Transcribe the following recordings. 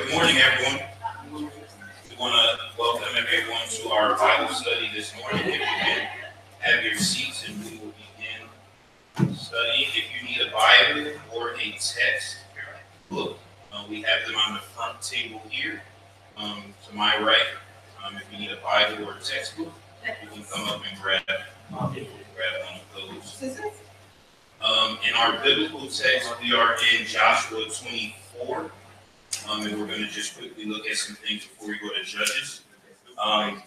Good morning, everyone. We want to welcome everyone to our Bible study this morning. If you can have your seats, and we will begin studying. If you need a Bible or a text book, we have them on the front table here to my right. If you need a Bible or a textbook, you can come up and grab one of those. In our biblical text, we are in Joshua 24. And we're going to just quickly look at some things before we go to Judges. And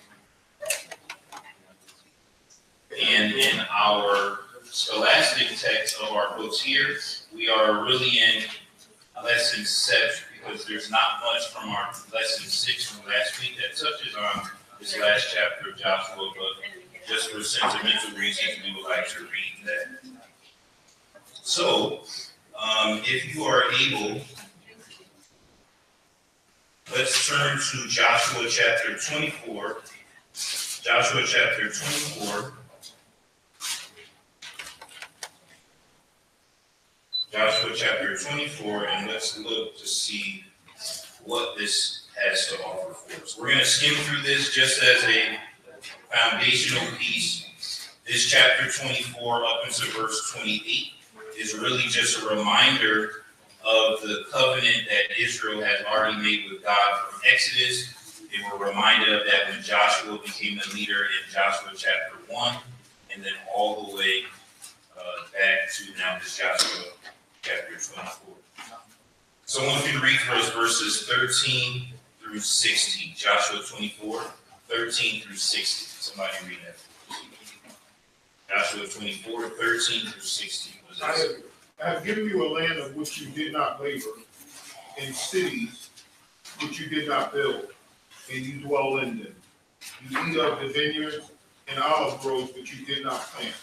in our scholastic text of our books here, we are really in lesson 7 because there's not much from our lesson 6 from last week that touches on this last chapter of Joshua, but just for sentimental reasons, we would like to read that. So, if you are able, let's turn to Joshua chapter 24. Joshua chapter 24. Joshua chapter 24, and let's look to see what this has to offer for us. We're going to skim through this just as a foundational piece. This chapter 24 up into verse 28 is really just a reminder of the covenant that Israel has already made with God from Exodus. They were reminded of that when Joshua became the leader in Joshua chapter 1, and then all the way back to now this Joshua chapter 24. So I want you to read for us verses 13 through 16. Joshua 24, 13 through 16. Somebody read that. Joshua 24, 13 through 16. I have given you a land of which you did not labor, and cities which you did not build, and you dwell in them. You eat of the vineyards and olive groves which you did not plant.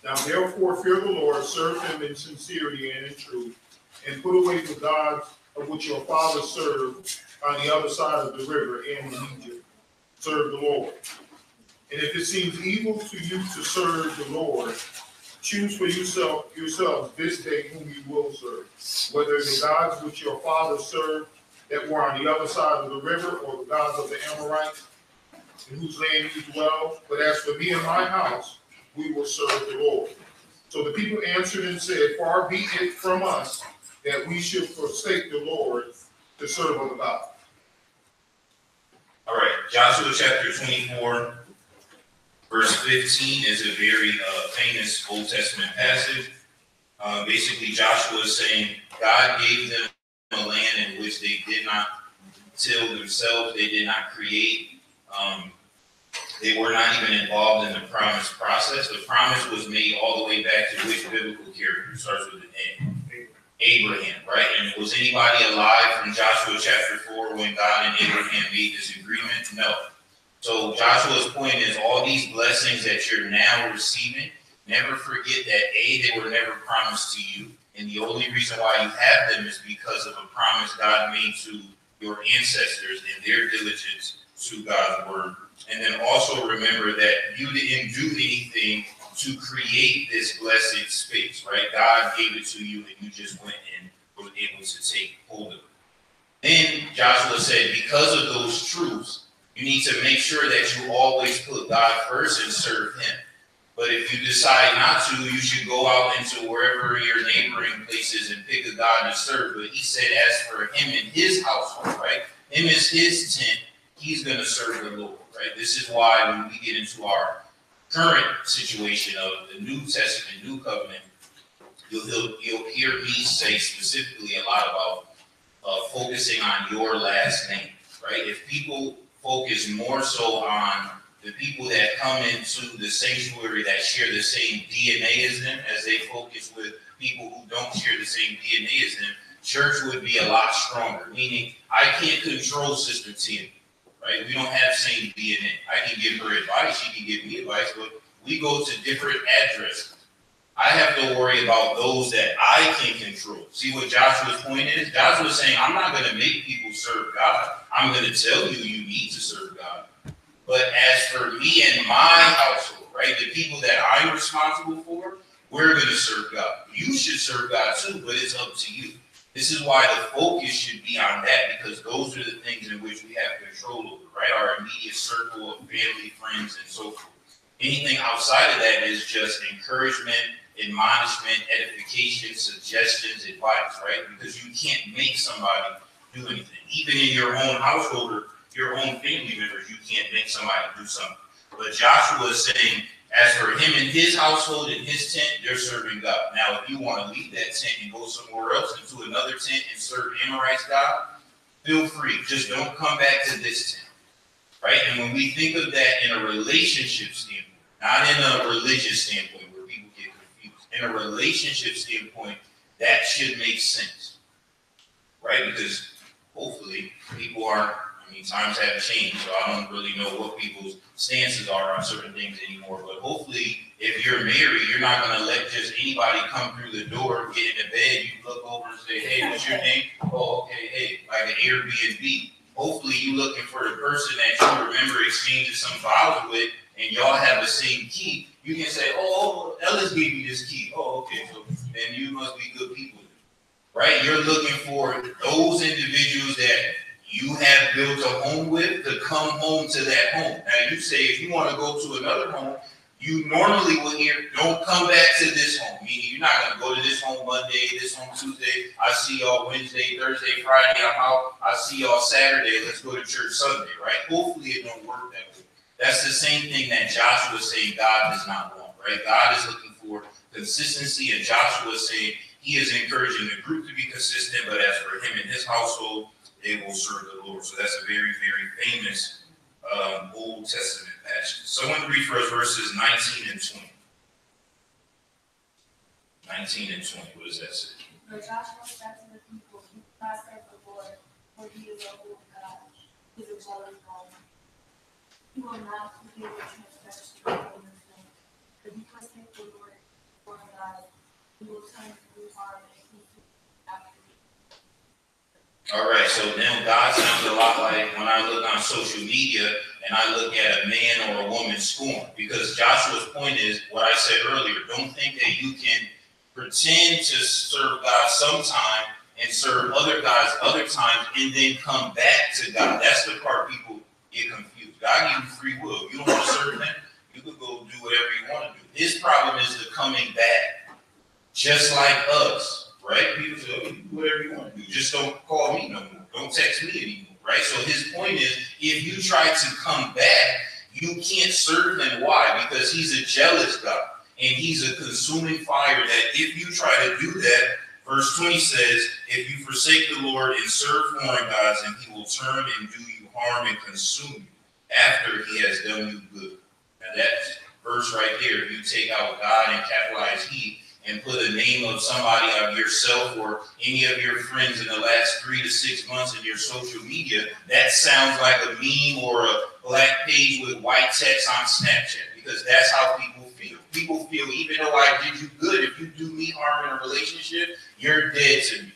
Now therefore fear the Lord, serve him in sincerity and in truth, and put away the gods of which your fathers served on the other side of the river and in Egypt. Serve the Lord. And if it seems evil to you to serve the Lord, choose for yourselves this day whom you will serve, whether the gods which your fathers served that were on the other side of the river, or the gods of the Amorites, in whose land you dwell. But as for me and my house, we will serve the Lord. So the people answered and said, far be it from us that we should forsake the Lord to serve other gods. All right, Joshua chapter 24. Verse 15 is a very famous Old Testament passage. Basically, Joshua is saying God gave them a land in which they did not till themselves, they did not create. They were not even involved in the promise process. The promise was made all the way back to which biblical character starts with an A? Abraham, right? And was anybody alive from Joshua chapter 4 when God and Abraham made this agreement? No. So Joshua's point is all these blessings that you're now receiving, never forget that A, they were never promised to you. And the only reason why you have them is because of a promise God made to your ancestors and their diligence to God's word. And then also remember that you didn't do anything to create this blessed space, right? God gave it to you and you just went and were able to take hold of it. Then Joshua said, because of those truths, you need to make sure that you always put God first and serve him. But if you decide not to, you should go out into wherever your neighboring places and pick a God to serve. But he said, as for him and his household, right? Him is his tent. He's going to serve the Lord, right? This is why when we get into our current situation of the New Testament, New Covenant, you'll hear me say specifically a lot about focusing on your last name, right? If people focus more so on the people that come into the sanctuary that share the same DNA as them, as they focus with people who don't share the same DNA as them, church would be a lot stronger. Meaning, I can't control Sister Tina, right? We don't have same DNA. I can give her advice, she can give me advice, but we go to different addresses. I have to worry about those that I can control. See what Joshua's point is? Joshua's saying, I'm not going to make people serve God. I'm going to tell you you need to serve God. But as for me and my household, right, the people that I'm responsible for, we're going to serve God. You should serve God too, but it's up to you. This is why the focus should be on that, because those are the things in which we have control over, right? Our immediate circle of family, friends, and so forth. Anything outside of that is just encouragement, admonishment, edification, suggestions, advice, right? Because you can't make somebody do anything. Even in your own household or your own family members, you can't make somebody do something. But Joshua is saying, as for him and his household and his tent, they're serving God. Now, if you want to leave that tent and go somewhere else into another tent and serve Amorites God, feel free. Just don't come back to this tent, right? And when we think of that in a relationship standpoint, not in a religious standpoint where people get confused, in a relationship standpoint, that should make sense, right? Because hopefully people aren't, times have changed, so I don't really know what people's stances are on certain things anymore. But hopefully, if you're married, you're not going to let just anybody come through the door, get in the bed, you look over and say, hey, what's your name? Oh, okay, hey, like an Airbnb. Hopefully, you're looking for the person that you remember exchanging some vows with, and y'all have the same key. You can say, oh, Ellis gave me this key. Oh, okay, so then you must be good people, right? You're looking for those individuals that you have built a home with to come home to that home. Now you say if you want to go to another home, you normally will hear, don't come back to this home. Meaning you're not going to go to this home Monday, this home Tuesday. I see y'all Wednesday, Thursday, Friday, I'm out. I see y'all Saturday, let's go to church Sunday, right? Hopefully it don't work that way. That's the same thing that Joshua is saying God does not want, right? God is looking for consistency, and Joshua is saying he is encouraging the group to be consistent, but as for him and his household, they will serve the Lord. So that's a very, very famous Old Testament passage. Someone read for us verses 19 and 20. 19 and 20, what does that say? But Joshua said to the people, "You must serve the Lord, for he is a holy God. He is a jealous God. He will not forgive your transgressions or your sin. If you forsake the Lord, your God, he will turn you hard and keep you after you." All right, so now God sounds a lot like when I look on social media and I look at a man or a woman scorned. Because Joshua's point is what I said earlier. Don't think that you can pretend to serve God sometime and serve other gods other times and then come back to God. That's the part people get confused. God gave you free will. You don't want to serve him, you could go do whatever you want to do. His problem is the coming back. Just like us. Right? People say, oh, you do whatever you want to do. Just don't call me no more. Don't text me anymore. Right? So his point is, if you try to come back, you can't serve him. Why? Because he's a jealous God. And he's a consuming fire that if you try to do that, verse 20 says, if you forsake the Lord and serve foreign gods, and he will turn and do you harm and consume you after he has done you good. Now that verse right here, if you take out God and capitalize he, and put a name of somebody of yourself or any of your friends in the last 3 to 6 months in your social media, that sounds like a meme or a black page with white text on Snapchat, because that's how people feel. People feel, even though I did you good, if you do me harm in a relationship, you're dead to me.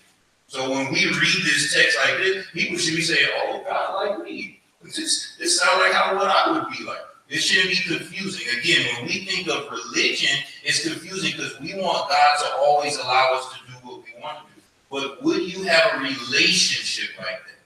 So when we read this text like this, people should be saying, oh, God like me. This sounds like what I would be like. It shouldn't be confusing. Again, when we think of religion, it's confusing because we want God to always allow us to do what we want to do. But would you have a relationship like that?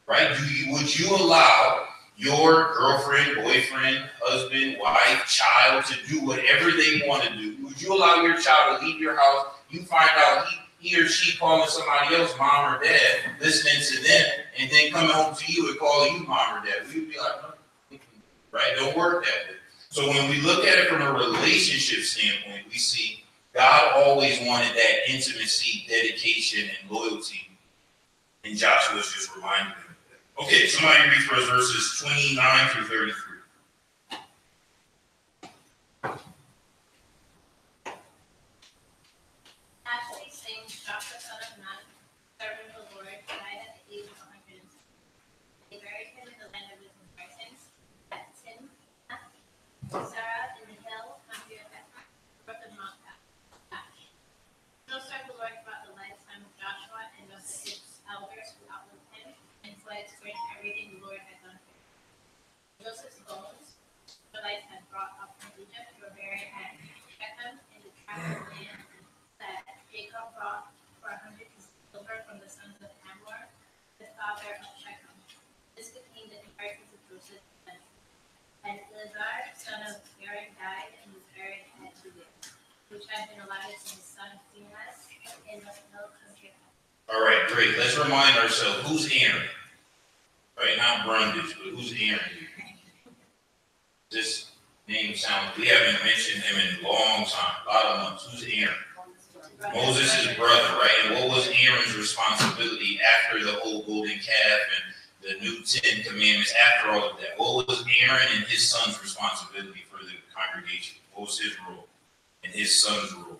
Right? Would you allow your girlfriend, boyfriend, husband, wife, child to do whatever they want to do? Would you allow your child to leave your house? You find out he or she calling somebody else mom or dad, listening to them, and then coming home to you and calling you mom or dad. We'd be like, right? Don't work that way. So when we look at it from a relationship standpoint, we see God always wanted that intimacy, dedication, and loyalty. And Joshua's just reminding them of that. Okay, somebody read for us verses 29 through 33. After these things, Joshua son of Nun, servant of the Lord, died at the age of 106. They buried him in the land of his inheritance, at Sarah in the hill, country of Ephraim, north of Mount Ash. So served the Lord throughout the lifetime of Joshua and of his elders who outlived him, and so had experienced everything the Lord had done for him. Joseph's bones, the Israelites had brought up from Egypt, were buried at Shechem in the tract of land that Jacob brought for 100 pieces of silver from right, great. Let's remind ourselves, who's Aaron? Right, not Brundage, but who's Aaron here? This name sounds, we haven't mentioned him in a long time, a lot of months. Who's Aaron? Moses' brother, right? And what was Aaron's responsibility after the whole golden calf and the new 10 commandments, after all of that? What was Aaron and his son's responsibility for the congregation? What was his role and his son's role?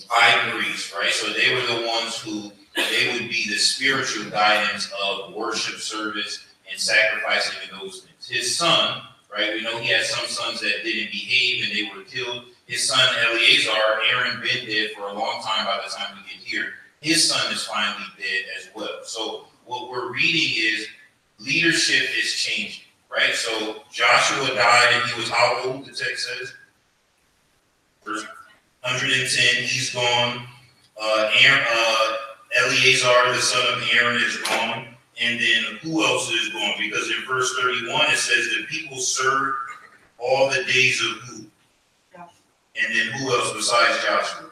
High priest, right? So they were the ones who, they would be the spiritual guidance of worship service and sacrificing and those things. His son, right? We know he had some sons that didn't behave and they were killed. His son Eleazar, Aaron been dead for a long time by the time we get here. His son is finally dead as well. So what we're reading is leadership is changing, right? So Joshua died and he was how old, the text says? Verse 110, he's gone. Eleazar, the son of Aaron, is gone. And then who else is gone? Because in verse 31, it says the people served all the days of who? And then who else besides Joshua?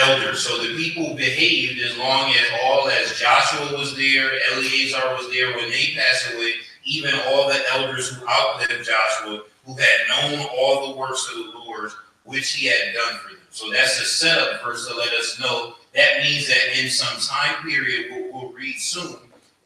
Elders. So the people behaved as long as Joshua was there, Eleazar was there. When they passed away, even all the elders who outlived Joshua, who had known all the works of the Lord, which he had done for them. So that's the setup verse to let us know. That means that in some time period, we'll read soon,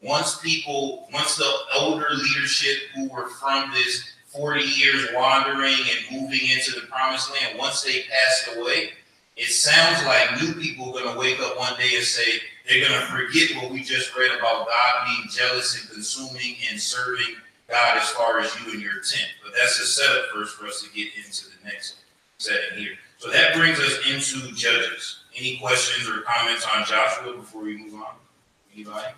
once the older leadership who were from this 40 years wandering and moving into the promised land, once they passed away, it sounds like new people are going to wake up one day and say, they're going to forget what we just read about God being jealous and consuming and serving God as far as you and your tent. But that's a setup first for us to get into the next setting here. So that brings us into Judges. Any questions or comments on Joshua before we move on? Anybody?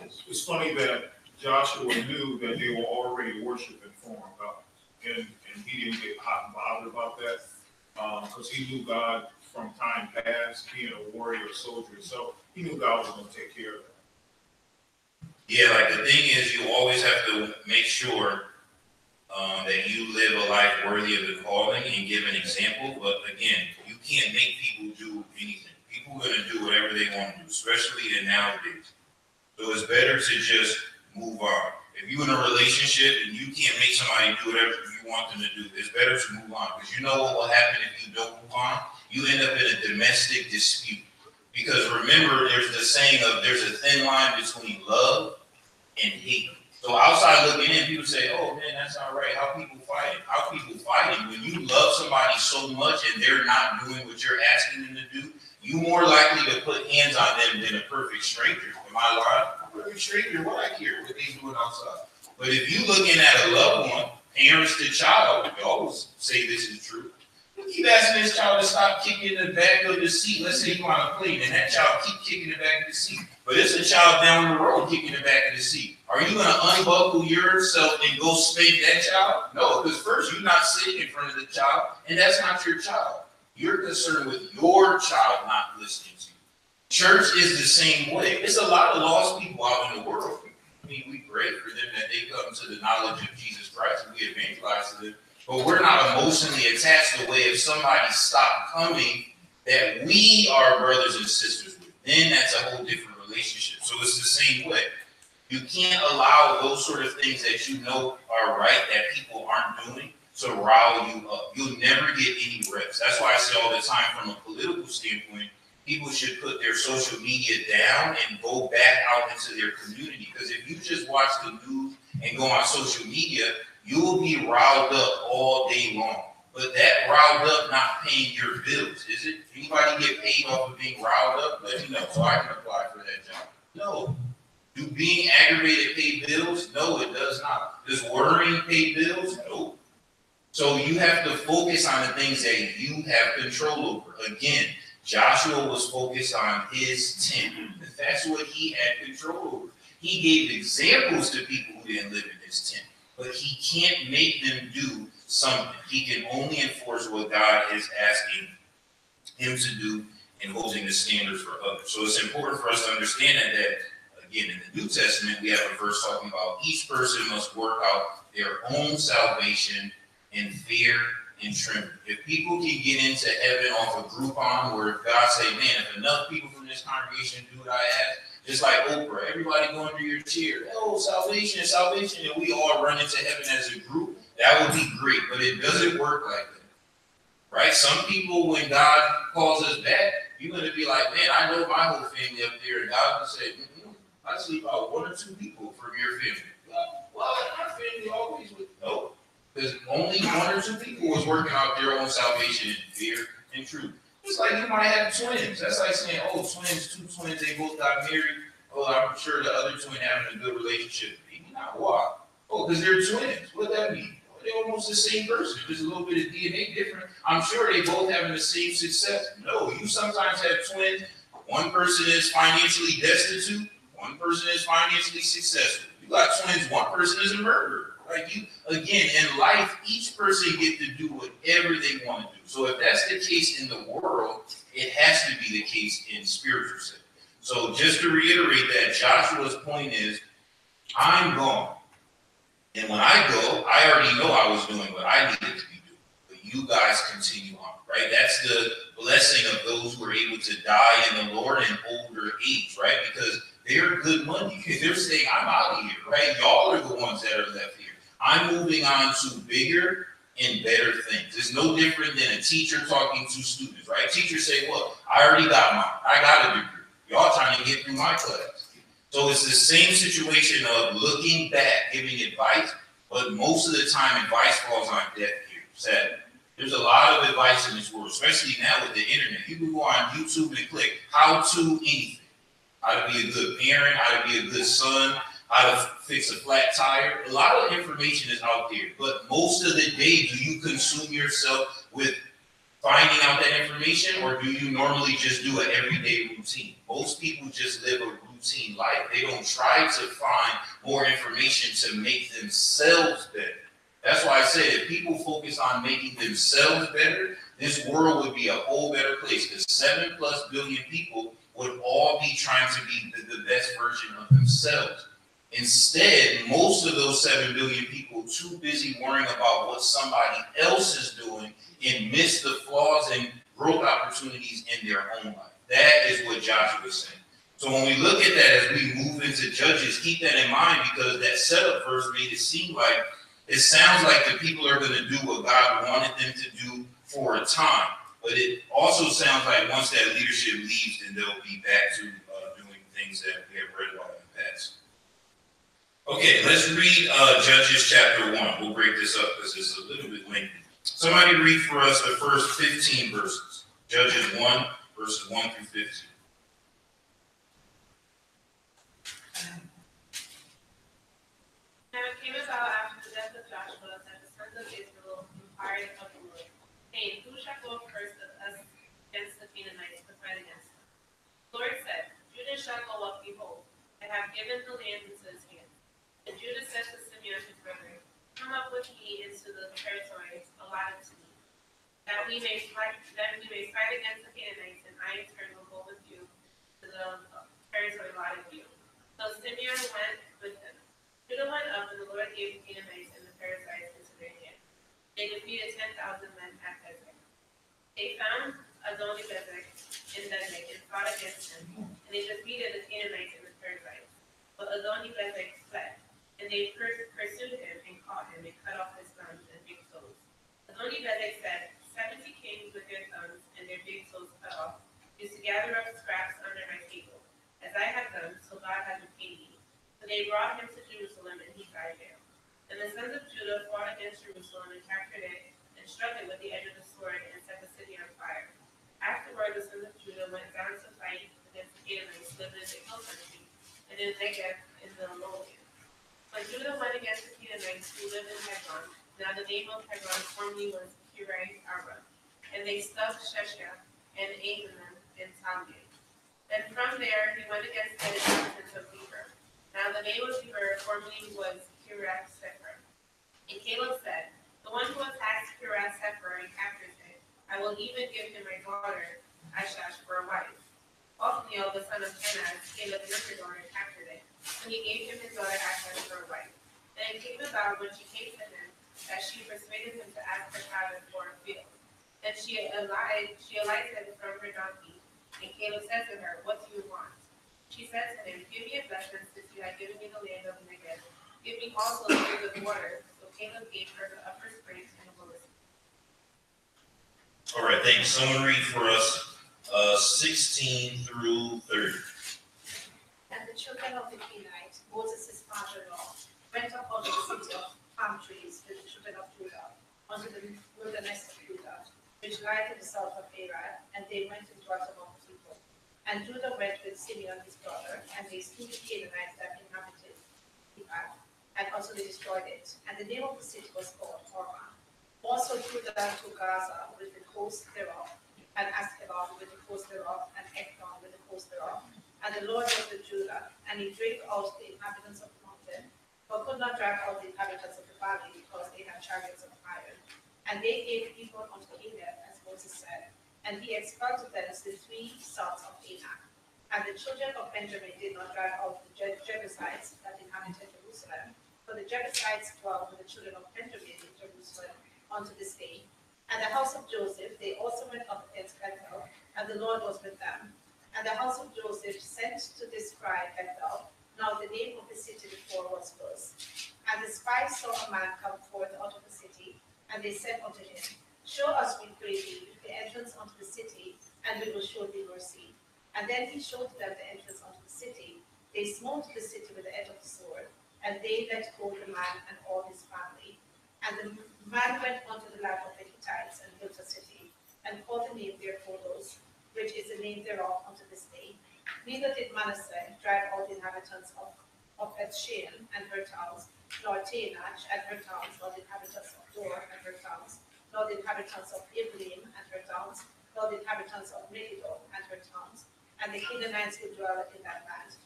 It's funny that Joshua knew that they were already worshiping foreign gods, and he didn't get hot and bothered about that because he knew God from time past, being a warrior soldier, so he knew God was going to take care of that. Yeah, like the thing is, you always have to make sure that you live a life worthy of the calling and give an example. But again, you can't make people do anything. People are going to do whatever they want to do, especially in nowadays. So it's better to just move on. If you're in a relationship and you can't make somebody do whatever you want them to do, it's better to move on. Because you know what will happen if you don't move on? You end up in a domestic dispute. Because remember, there's the saying of there's a thin line between love and hate. So outside looking in, people say, oh man, that's not right. How people fighting? How people fighting? When you love somebody so much and they're not doing what you're asking them to do, you're more likely to put hands on them than a perfect stranger. Am I lying? A perfect stranger, what I care, what they doing outside. But if you're looking at a loved one, parents to child, you always say this is true. You keep asking this child to stop kicking the back of the seat. Let's say you on a plane and that child keep kicking the back of the seat. But it's a child down the road kicking the back of the seat. Are you going to unbuckle yourself and go spank that child? No, because first you're not sitting in front of the child, and that's not your child. You're concerned with your child not listening to you. Church is the same way. There's a lot of lost people out in the world. I mean, we pray for them that they come to the knowledge of Jesus Christ and we evangelize to them. But we're not emotionally attached the way if somebody stopped coming that we are brothers and sisters with. Then that's a whole different relationship. So it's the same way. You can't allow those sort of things that you know are right that people aren't doing to rile you up. You'll never get any rest. That's why I say all the time from a political standpoint, people should put their social media down and go back out into their community. Because if you just watch the news and go on social media, you'll be riled up all day long. But that riled up not paying your bills, is it? Anybody get paid off of being riled up? Let me know so I can apply for that job. No. Do being aggravated pay bills? No, it does not. Does worrying pay bills? No. So you have to focus on the things that you have control over. Again, Joshua was focused on his tent. That's what he had control over. He gave examples to people who didn't live in his tent, but he can't make them do something. He can only enforce what God is asking him to do and holding the standards for others. So it's important for us to understand that again, in the New Testament, we have a verse talking about each person must work out their own salvation in fear and trembling. If people can get into heaven off of Groupon, where God say, man, if enough people from this congregation do what I ask, just like Oprah, everybody going through your chair, oh, salvation, salvation, and we all run into heaven as a group, that would be great, but it doesn't work like that, right? Some people, when God calls us back, you're going to be like, man, I know my whole family up there, and God will say, I see about 1 or 2 people from your family. Well, my family always would know, because only 1 or 2 people was working out their own salvation in fear and truth. It's like you might have twins. That's like saying, oh, twins, 2 twins, they both got married. Oh, I'm sure the other twin having a good relationship. Maybe not. Why? Oh, because they're twins. What does that mean? Well, they're almost the same person. Just a little bit of DNA different. I'm sure they both having the same success. No, you sometimes have twins. One person is financially destitute. One person is financially successful. You got twins. One person is a murderer. Like you, again, in life, each person get to do whatever they want to do. So if that's the case in the world, it has to be the case in spiritual sense. So just to reiterate that, Joshua's point is, I'm gone. And when I go, I already know I was doing what I needed to be doing. But you guys continue on, right? That's the blessing of those who are able to die in the Lord in older age, right? Because they're good money. They're saying, I'm out of here, right? Y'all are the ones that are left here. I'm moving on to bigger and better things. It's no different than a teacher talking to students, right? Teachers say, well, I already got mine. I got a degree. Y'all trying to get through my class. So it's the same situation of looking back, giving advice, but most of the time advice falls on deaf ears. Sadly. There's a lot of advice in this world, especially now with the internet. You can go on YouTube and click how to anything. How to be a good parent, how to be a good son, how to fix a flat tire. A lot of information is out there, but most of the day, do you consume yourself with finding out that information, or do you normally just do an everyday routine? Most people just live a routine life. They don't try to find more information to make themselves better. That's why I said if people focus on making themselves better, this world would be a whole better place, because 7+ billion people would all be trying to be the best version of themselves. Instead, most of those 7 billion people too busy worrying about what somebody else is doing and miss the flaws and growth opportunities in their own life. That is what Joshua is saying. So when we look at that as we move into Judges, keep that in mind, because that setup verse made it seem like it sounds like the people are going to do what God wanted them to do for a time. But it also sounds like once that leadership leaves, then they'll be back to doing things that we have read about in the past. Okay, let's read Judges chapter 1. We'll break this up because it's a little bit lengthy. Somebody read for us the first 15 verses. Judges 1, verses 1 through 15. Now it came about after the death of Joshua that the sons of Israel inquired of the Lord, saying, who shall go first of us against the Canaanites to fight against them? The Lord said, Judah shall go up, behold, I have given the land into his hand. And Judah said to Simeon his brother, come up with me into the territories allotted to me, that we may fight against the Canaanites, and I in turn will go with you to the territory allotted to you. So Simeon went with him. Judah went up, and the Lord gave the Canaanites and the Perizzites into their hand. They defeated 10,000 men at Bezek. They found Adoni-Bezek in Bezek and fought against him, and they defeated the Canaanites and the Perizzites. But Adoni-Bezek fled, and they pursued him and caught him and cut off his thumbs and big toes. Adoni-Bezek said, 70 kings with their thumbs and their big toes cut off used to gather up scraps under my table, as I have done, so God has repaid me. So they brought him to Jerusalem, and he died there. And the sons of Judah fought against Jerusalem and captured it and struck it with the edge of the sword and set the city on fire. Afterward, the sons of Judah went down to fight against the Canaanites living in the hill country and in Negev in the lowlands. When Judah went against the Canaanites who lived in Hebron, now the name of Hebron formerly was Kiriath-Arba, and they stuck Sheshach and Abiram and Talmud. Then from there he went against the inhabitants of Beber. Now the name of Beber formerly was Kiriath-Sefer. And Caleb said, the one who attacks Kiriath-Sefer and captures it, I will even give him my daughter Ashash for a wife. Othniel, the son of Kenaz, Caleb's younger daughter, captured it, and he gave him his daughter Ashash for a wife. And it came about when she came to him that she persuaded him to ask her father for a field. And she alighted from her donkey, and Caleb said to her, "What do you want?" She said to him, "Give me a blessing since you have given me the land of Negev. Give me also a spring of water." So Caleb gave her the upper springs and the lower springs. All right, thank you. Someone read for us 16 through 30. And the children of the Canaanites, Moses' father-in-law, went up out of the city of palm trees with the children of Judah unto the wilderness of Judah, which lieth in the south of Arad, and they went and dwelt among the people. And Judah went with Simeon his brother, and they slew the Canaanites that inhabited Arad, and also they destroyed it. And the name of the city was called Hormah. Also Judah took Gaza with the coast thereof, and Askelon with the coast thereof, and Ekron with the coast thereof. And the Lord was with Judah, and he drave out the inhabitants of the mountain, but could not drive out the inhabitants of the valley, because they had chariots of iron. And they gave people unto Caleb, as Moses said, and he expelled thence the 3 sons of Anak. And the children of Benjamin did not drive out the Jebusites that inhabited Jerusalem, for the Jebusites dwell with the children of Benjamin in Jerusalem unto this day. And the house of Joseph, they also went up against Bethel, and the Lord was with them. And the house of Joseph sent to describe Bethel. Now the name of the city before was Luz. And the spies saw a man come forth out of the city, and they said unto him, Show us, we pray thee, the entrance unto the city, and we will show thee mercy. And then he showed them the entrance unto the city. They smote the city with the edge of the sword, and they let go the man and all his family. And the man went unto the land of the Hittites and built a city, and called the name therefore Luz, which is the name thereof unto this day. Neither did Manasseh drive out the inhabitants of Bethshean and her towns, nor Taanach and her towns, nor the inhabitants of Dor and her towns, nor the inhabitants of Iblim and her towns, nor the inhabitants of Megiddo and her towns, and the Canaanites who dwell in that land.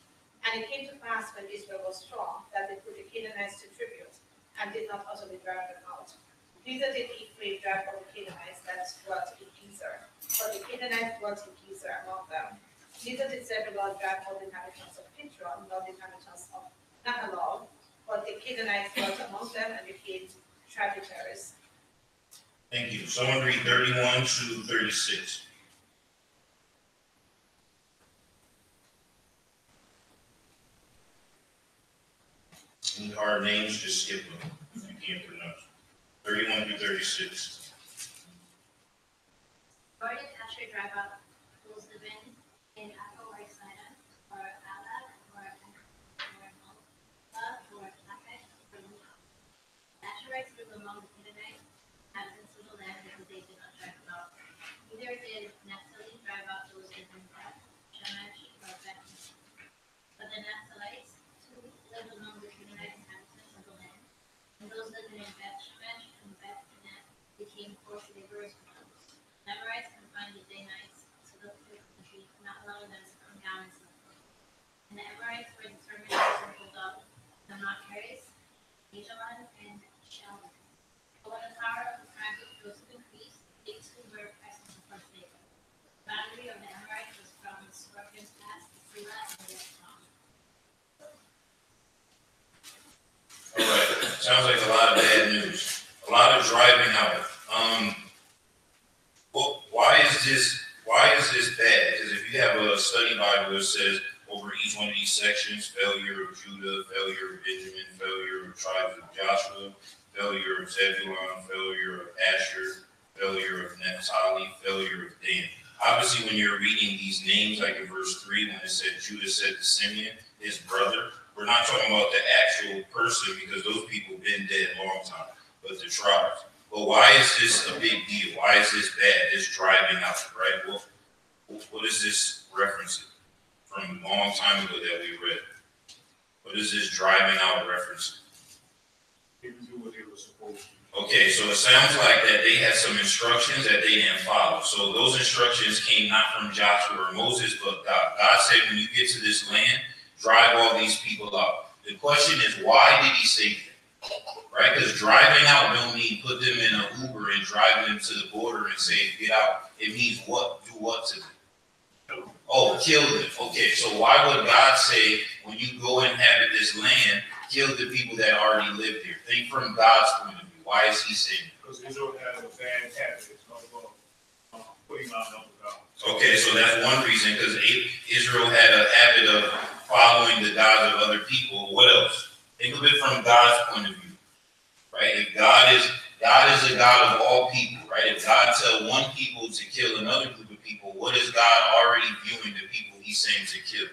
And it came to pass when Israel was strong, that they put the Canaanites to tribute, and did not utterly drive them out. Neither did Ephraim drive out the Canaanites that dwelt in Gezer, for the Canaanites dwelt in Gezer among them. Neither did Zebulun drive out the inhabitants of Kitron, nor the inhabitants of Nahalol, but the Canaanites dwelt among them and became tributaries. Thank you. Someone read 31 to 36. Any hard names, just skip them if you can't pronounce. 31 through 36. Nor did Asher drive out those living in Apple or Sidon, or Alad, or Moab, or Lachish, or Luah. The Asherites lived among the Canaanites, inhabitants of the land, because they did not drive them out. Neither did Naphtali drive out those living in Beth, Shemesh, or Beth. But the Naphtalites too lived among the Canaanite inhabitants of the land, and those living in Beth Shemesh and Beth Canaanite became forced laborers for them. The Amorites confined the Danites to the country, not allowing them to come down into the plain. And the Amorites were determined to hold up the Mount Heres, Ajalon, and Shalom. But when the power of the tribes of Joseph increased, they too were pressed into first labor. The boundary of the Amorites was from Scorpion's Pass to Selah and the Yeshon. All right. Sounds like a lot of bad news. A lot of driving out. Well, why is this bad? Because if you have a study Bible that says over each one of these sections, failure of Judah, failure of Benjamin, failure of tribes of Joshua, failure of Zebulun, failure of Asher, failure of Naphtali, failure of Dan. Obviously, when you're reading these names, like in verse 3, when it said Judah said to Simeon, his brother, we're not talking about the actual person because those people been dead a long time, but the tribes. But why is this a big deal? Why is this bad? This driving out, right? Well, what is this referencing from a long time ago that we read? What is this driving out referencing? They didn't do what they were supposed to. Okay, so it sounds like that they had some instructions that they didn't follow. So those instructions came not from Joshua or Moses, but God. God said, when you get to this land, drive all these people out. The question is, why did he say that? Right? Because driving out don't mean put them in an Uber and drive them to the border and say, get out. It means what? Do what to them? Oh, kill them. Okay, so why would God say, when you go and inhabit this land, kill the people that already live here? Think from God's point of view. Why is he saying it? Because Israel has a bad habit of putting on other gods. Okay, so that's one reason, because Israel had a habit of following the gods of other people. What else? Think of it from God's point of view, right? If God is a God of all people, right? If God tells one people to kill another group of people, what is God already viewing the people he's saying to kill?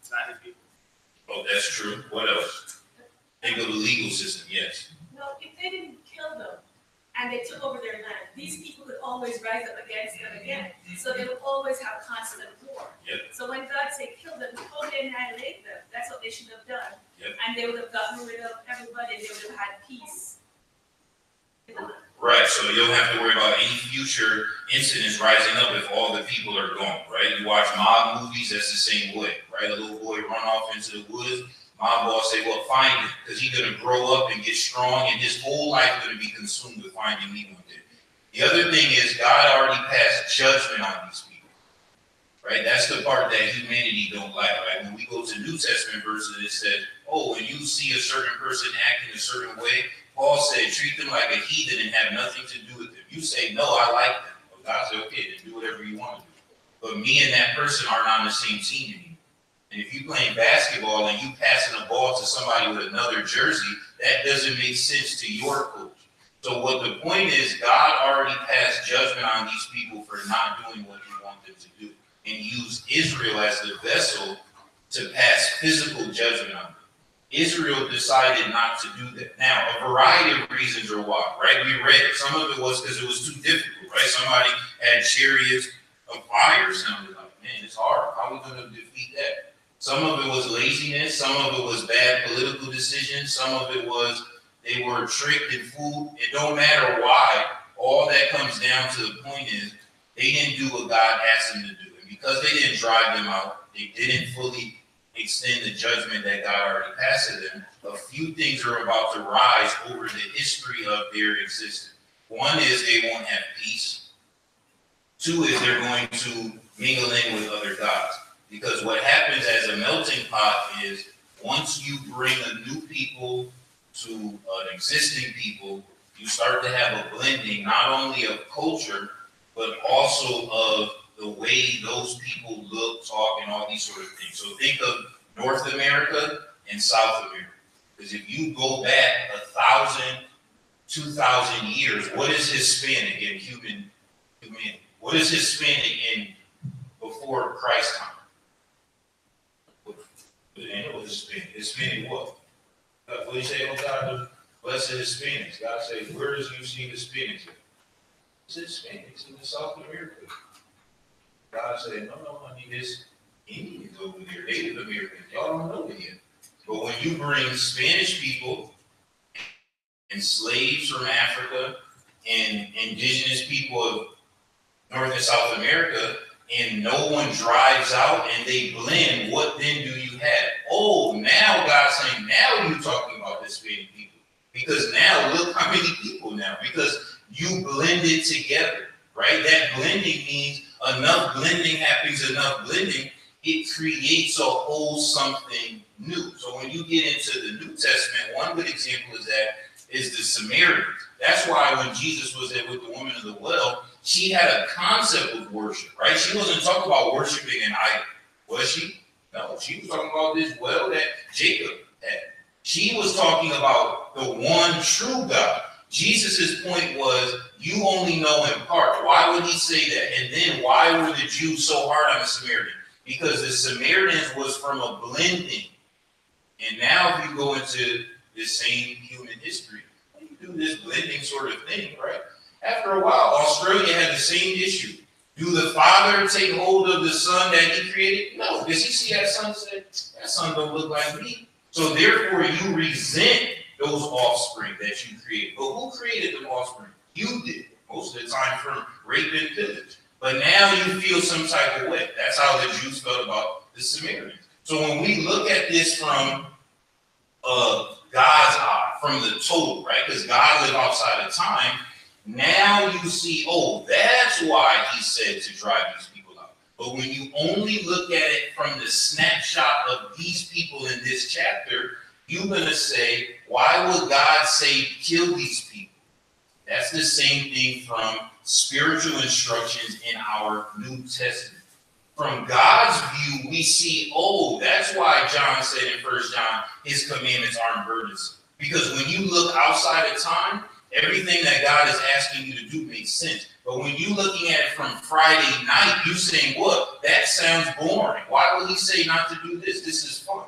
Not his people. Oh, that's true. What else? Think of the legal system, yes. No, if they didn't kill them and they took over their land, these people could always rise up against them again. So they would always have constant war. Yep. So when God said kill them, He totally annihilate them. That's what they should have done. Yep. And they would have gotten rid of everybody and they would have had peace. Right, so you don't have to worry about any future incidents rising up if all the people are gone, right? You watch mob movies, that's the same way, right? A little boy run off into the woods, mob boss say, well, find him, because he's going to grow up and get strong, and his whole life is going to be consumed with finding me one day. The other thing is God already passed judgment on these people, right? That's the part that humanity don't like, right? When we go to New Testament verses, it says, oh, when you see a certain person acting a certain way, Paul said, treat them like a heathen and have nothing to do with them. You say, no, I like them. Well, God said, okay, then do whatever you want to do. But me and that person are not on the same team anymore. And if you're playing basketball and you passing a ball to somebody with another jersey, that doesn't make sense to your coach. So what the point is, God already passed judgment on these people for not doing what he wanted them to do, and used Israel as the vessel to pass physical judgment on them. Israel decided not to do that. Now, a variety of reasons are why, right? We read it. Some of it was because it was too difficult, right? Somebody had chariots of fire, sounded like, man, it's hard. How are we going to defeat that? Some of it was laziness. Some of it was bad political decisions. Some of it was they were tricked and fooled. It don't matter why. All that comes down to the point is they didn't do what God asked them to do. And because they didn't drive them out, they didn't fully extend the judgment that God already passed to them, a few things are about to rise over the history of their existence. One is they won't have peace. Two is they're going to mingle in with other gods. Because what happens as a melting pot is once you bring a new people to an existing people, you start to have a blending not only of culture, but also of the way those people look, talk, and all these sort of things. So think of North America and South America. Because if you go back 1,000, 2,000 years, what is Hispanic in humanity? What is Hispanic in before Christ time? What is Hispanic? Hispanic what? What do you say, oh God, bless the Hispanics? God says, where does you see Hispanics? It's Hispanics in the South America. God said, no, honey, there's Indians over there, Native Americans. Y'all don't know it yet. But when you bring Spanish people and slaves from Africa and indigenous people of North and South America, and no one drives out and they blend, what then do you have? Oh, now God's saying, now you're talking about Hispanic people. Because now, look how many people now, because you blended together, right? That blending means enough blending happens, it creates a whole something new. So when you get into the New Testament, one good example is the Samaritans. That's why when Jesus was there with the woman of the well, she had a concept of worship, right? She wasn't talking about worshiping an idol, was she? No, she was talking about this well that Jacob had. She was talking about the one true God. Jesus' point was, you only know in part. Why would he say that? And then why were the Jews so hard on the Samaritans? Because the Samaritans was from a blending. And now if you go into the same human history, you do this blending sort of thing, right? After a while, Australia had the same issue. Do the father take hold of the son that he created? No, because he see that son and said, that son don't look like me. So therefore you resent those offspring that you created. But who created the offspring? You did, most of the time from rape and pillage. But now you feel some type of way. That's how the Jews felt about the Samaritans. So when we look at this from God's eye, from the total, right? Because God lived outside of time. Now you see, oh, that's why he said to drive these people out. But when you only look at it from the snapshot of these people in this chapter, you're going to say, why would God say kill these people? That's the same thing from spiritual instructions in our New Testament. From God's view, we see, oh, that's why John said in 1 John, his commandments aren't burdensome. Because when you look outside of time, everything that God is asking you to do makes sense. But when you're looking at it from Friday night, you saying, what? That sounds boring. Why would he say not to do this? This is fun.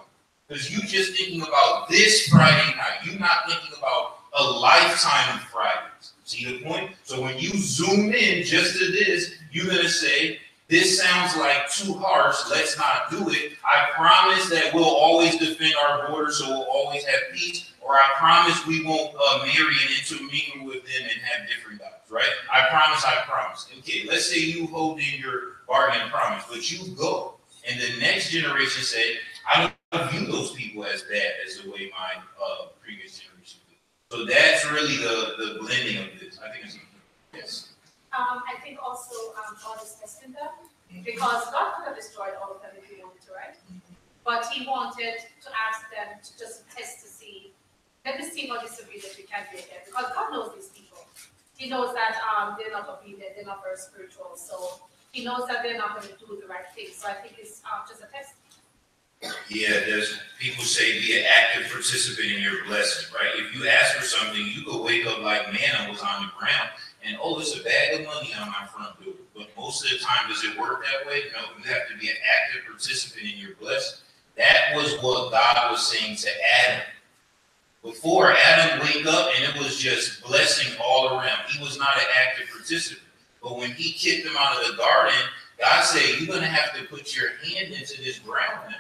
Because you're just thinking about this Friday night. You're not thinking about a lifetime of Fridays. See the point? So when you zoom in just to this, you're going to say, this sounds like too harsh. Let's not do it. I promise that we'll always defend our borders, so we'll always have peace. Or I promise we won't marry and intermingle with them and have different gods, right? I promise. Okay, let's say you hold in your bargain and promise, but you go. And the next generation said, I don't view those people as bad as the way my previous generation did. So that's really the blending of this. I think it's important. Yes. I think also God is testing them, because God could have destroyed all of them if he wanted to, right? But he wanted to ask them to just test to see, let me see how disobedient we can be again, because God knows these people. He knows that they're not obedient, they're not very spiritual, so he knows that they're not going to do the right thing. So I think it's just a test. Yeah, there's people say be an active participant in your blessing, right? If you ask for something, you could wake up like manna was on the ground and, oh, it's a bag of money on my front door. But most of the time, does it work that way? No, you have to be an active participant in your blessing. That was what God was saying to Adam. Before, Adam wake up and it was just blessing all around. He was not an active participant. But when he kicked him out of the garden, God said, you're going to have to put your hand into this ground now.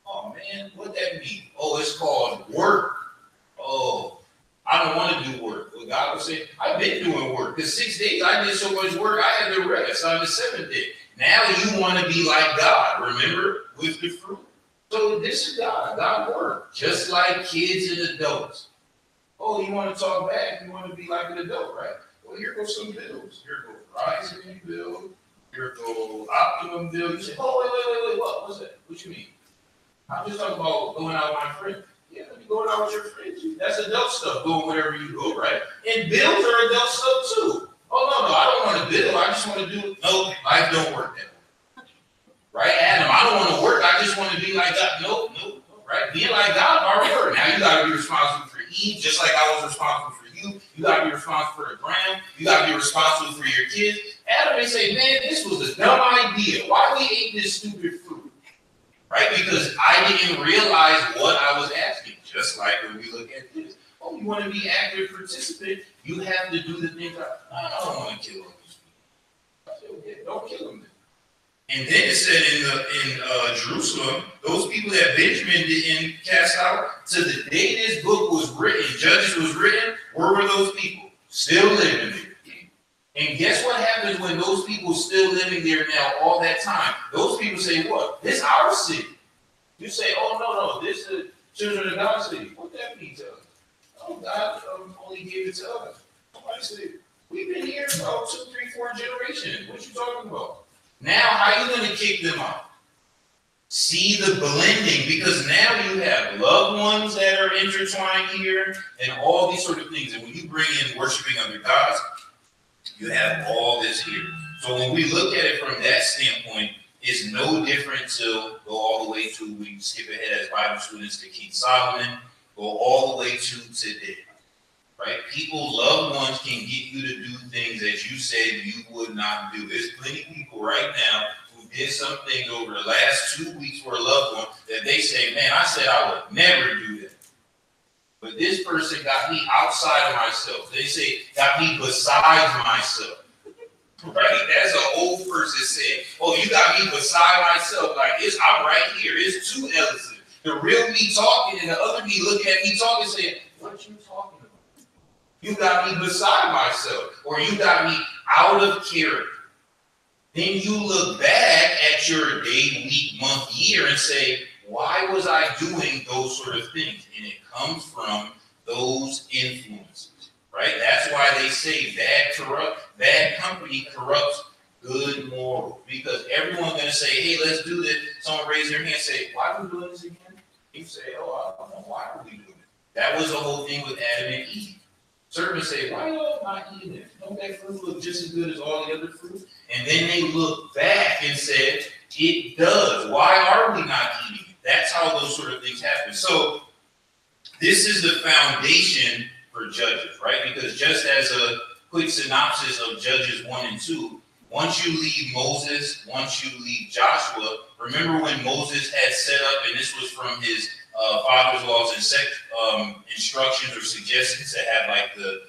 Oh, man, what that mean? Oh, it's called work. Oh, I don't want to do work. Well, God will say, I've been doing work. Because 6 days I did so much work, I had to rest on the 7th day. Now you want to be like God, remember, with the fruit. So this is God. God worked, just like kids and adults. Oh, you want to talk back? You want to be like an adult, right? Well, here goes some bills. Here goes Rising bill. Here goes Optimum bill. You say, oh, wait, what's that? What you mean? I'm just talking about going out with my friends. Yeah, let me go out with your friends. That's adult stuff, going wherever you go, right? And bills are adult stuff too. Oh, no, I don't want to bill. I just want to do, no, life don't work that way. Right, Adam, I don't want to work. I just want to be like God. Nope, right? Being like God, hard work. Now you got to be responsible for Eve, just like I was responsible for you. You got to be responsible for the ground. You got to be responsible for your kids. Adam, they say, man, this was a dumb idea. Why we ate this stupid fruit? Right? Because I didn't realize what I was asking. Just like when we look at this. Oh, you want to be active participant? You have to do the things. I don't want to kill all these people. I said, okay, don't kill them then. And then it said in Jerusalem, those people that Benjamin didn't cast out, to the day this book was written, Judges was written, where were those people? Still living there. And guess what happens when those people still living there now all that time? Those people say, what? This is our city. You say, oh, no, this is children of God's city. What that mean to us? Oh, God only gave it to us. Somebody said, we've been here about 2, 3, 4 generations. What you talking about? Now, how are you going to kick them out? See the blending, because now you have loved ones that are intertwined here and all these sort of things. And when you bring in worshiping other gods, you have all this here. So when we look at it from that standpoint, it's no different to go all the way to, we skip ahead as Bible students to King Solomon, go all the way to today. Right? People, loved ones can get you to do things that you said you would not do. There's plenty of people right now who did some things over the last 2 weeks for a loved one that they say, man, I said I would never do that. But this person got me outside of myself. They say, got me besides myself. Right? That's an old person saying, oh, you got me beside myself. Like, I'm right here. It's 2 Ellises. The real me talking and the other me looking at me talking saying, what you talking about? You got me beside myself, or you got me out of character. Then you look back at your day, week, month, year, and say, why was I doing those sort of things? And it comes from those influences, right? That's why they say bad company corrupts good morals. Because everyone's going to say, hey, let's do this. Someone raise their hand and say, why are we doing this again? You say, oh, I don't know. Why are we doing it? That was the whole thing with Adam and Eve. Servants say, why y'all not eating it? Don't that fruit look just as good as all the other fruit? And then they look back and said, it does. Why are we not eating it? That's how those sort of things happen. So this is the foundation for Judges, right? Because just as a quick synopsis of Judges 1 and 2, once you leave Moses, once you leave Joshua, remember when Moses had set up, and this was from his father's laws and instructions or suggestions to have like the,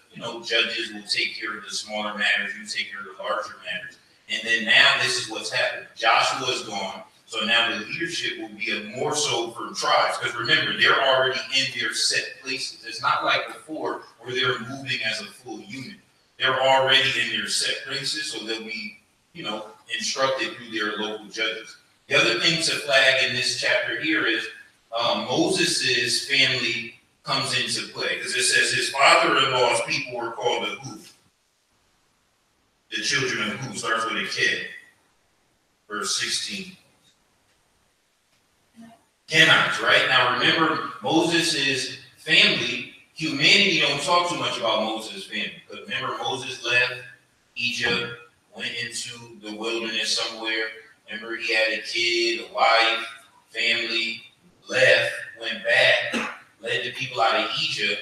judges will take care of the smaller matters, you take care of the larger matters. And then now this is what's happened. Joshua is gone. So now the leadership will be more so for tribes. Because remember, they're already in their set places. It's not like before where they're moving as a full unit. They're already in their set places, so they'll be, instructed through their local judges. The other thing to flag in this chapter here is Moses' family comes into play. Because it says his father-in-law's people were called the who? The children of who? Starts with a K. Verse 16. Kenites, right? Now remember, Moses' family, humanity don't talk too much about Moses' family. But remember, Moses left Egypt, went into the wilderness somewhere. Remember, he had a kid, a wife, family, left, went back, led the people out of Egypt.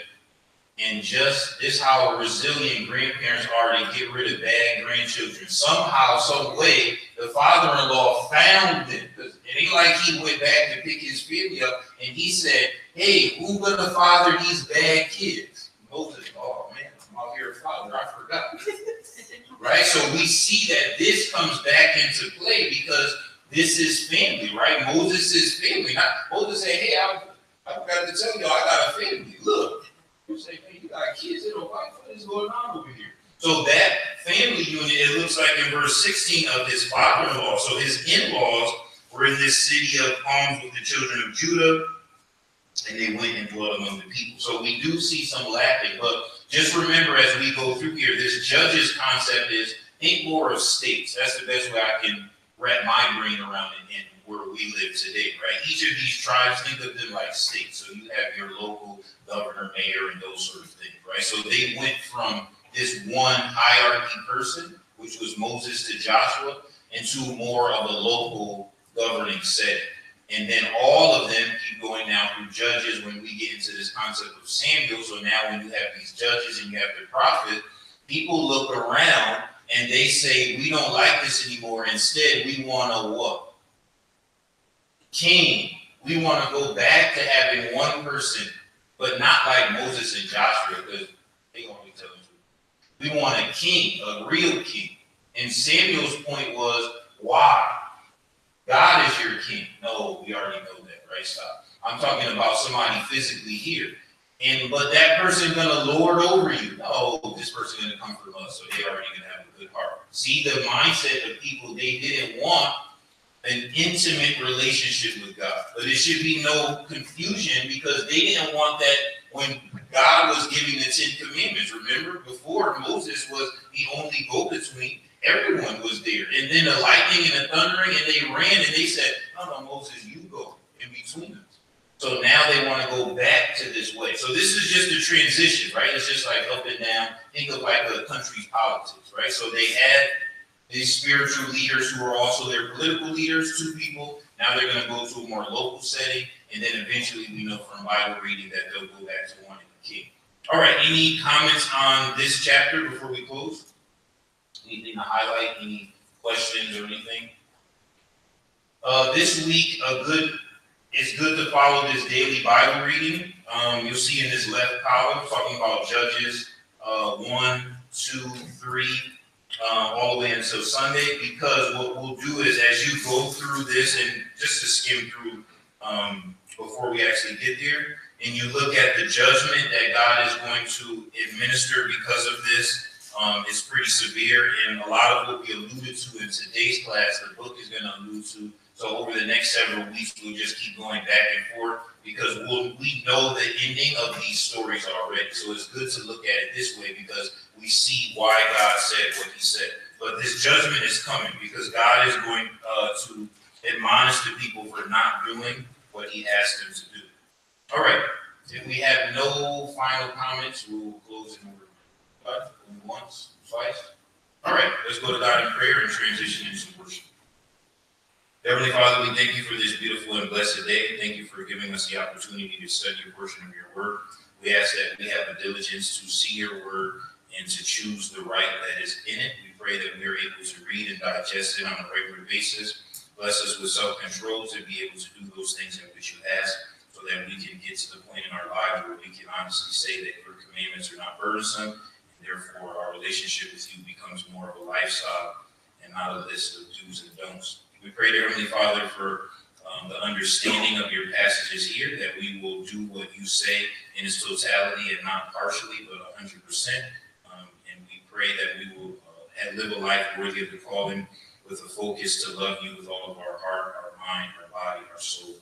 And just this how resilient grandparents are to get rid of bad grandchildren. Somehow, some way, the father-in-law found them. Because it ain't like he went back to pick his family up and he said, hey, who gonna father these bad kids? Moses, oh man, I'm out here, father, I forgot. Right? So we see that this comes back into play because this is family, right? Moses' family. Moses said, hey, I forgot to tell you, I got a family. Look. You say, man, you got kids, what is going on over here? So that family unit, it looks like in verse 16 of his father-in-law. So his in-laws were in this city of palms with the children of Judah, and they went and dwelt among the people. So we do see some lacking, but just remember as we go through here, this judges concept is think more of states. That's the best way I can wrap my brain around it in where we live today, right? Each of these tribes, think of them like states. So you have your local governor, mayor, and those sort of things, right? So they went from this one hierarchy person, which was Moses to Joshua, into more of a local governing setting. And then all of them keep going now through judges when we get into this concept of Samuel. So now when you have these judges and you have the prophet, people look around and they say, we don't like this anymore. Instead, we want a what? King. We want to go back to having one person, but not like Moses and Joshua, because they only tell the truth. We want a king, a real king. And Samuel's point was, why? God is your king. No, we already know that, right? Stop. I'm talking about somebody physically here. But that person gonna lord over you. No, this person gonna come from us, so they already gonna have a good heart. See the mindset of people, they didn't want an intimate relationship with God. But it should be no confusion because they didn't want that when God was giving the 10 Commandments. Remember, before Moses was the only go-between, everyone was there. And then the lightning and the thundering, and they ran and they said, no, Moses, you go in between us. So now they want to go back to this way. So this is just a transition, right? It's just like up and down. Think of like a country's politics, right? So they had these spiritual leaders who are also their political leaders, 2 people. Now they're going to go to a more local setting. And then eventually we know from Bible reading that they'll go back to wanting a king. All right, any comments on this chapter before we close? Anything to highlight? Any questions or anything? This week, it's good to follow this daily Bible reading. You'll see in this left column, talking about Judges 1, 2, 3, all the way until Sunday, because what we'll do is as you go through this, and just to skim through before we actually get there, and you look at the judgment that God is going to administer because of this, it's pretty severe, and a lot of what we alluded to in today's class, the book is going to allude to. So over the next several weeks, we'll just keep going back and forth because we know the ending of these stories already. So it's good to look at it this way because we see why God said what he said. But this judgment is coming because God is going to admonish the people for not doing what he asked them to do. All right. If we have no final comments, we'll close in order. Once, twice? All right, let's go to God in prayer and transition into worship. Heavenly Father, we thank you for this beautiful and blessed day. Thank you for giving us the opportunity to study a portion of your word. We ask that we have the diligence to see your word and to choose the right that is in it. We pray that we are able to read and digest it on a regular basis. Bless us with self-control to be able to do those things in which you ask, so that we can get to the point in our lives where we can honestly say that your commandments are not burdensome, and therefore our relationship with you becomes more of a lifestyle and not a list of do's and don'ts. We pray, dear Heavenly Father, for the understanding of your passages here, that we will do what you say in its totality and not partially, but 100%. And we pray that we will live a life worthy of the calling, with a focus to love you with all of our heart, our mind, our body, our soul,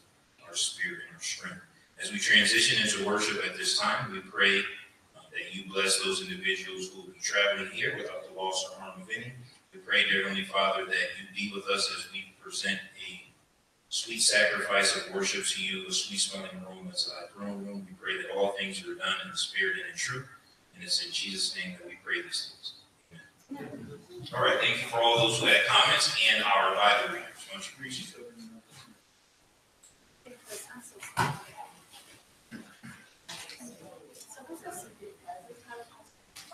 our spirit, and our strength. As we transition into worship at this time, we pray that you bless those individuals who will be traveling here without the loss or harm of any. We pray, dear Heavenly Father, that you be with us as we present a sweet sacrifice of worship to you, a sweet smelling aroma to thy throne room. We pray that all things are done in the spirit and in truth. And it's in Jesus' name that we pray these things. Amen. All right, thank you for all those who had comments and our Bible readers. Much appreciated.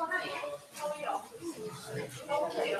Oh, hi. How are you?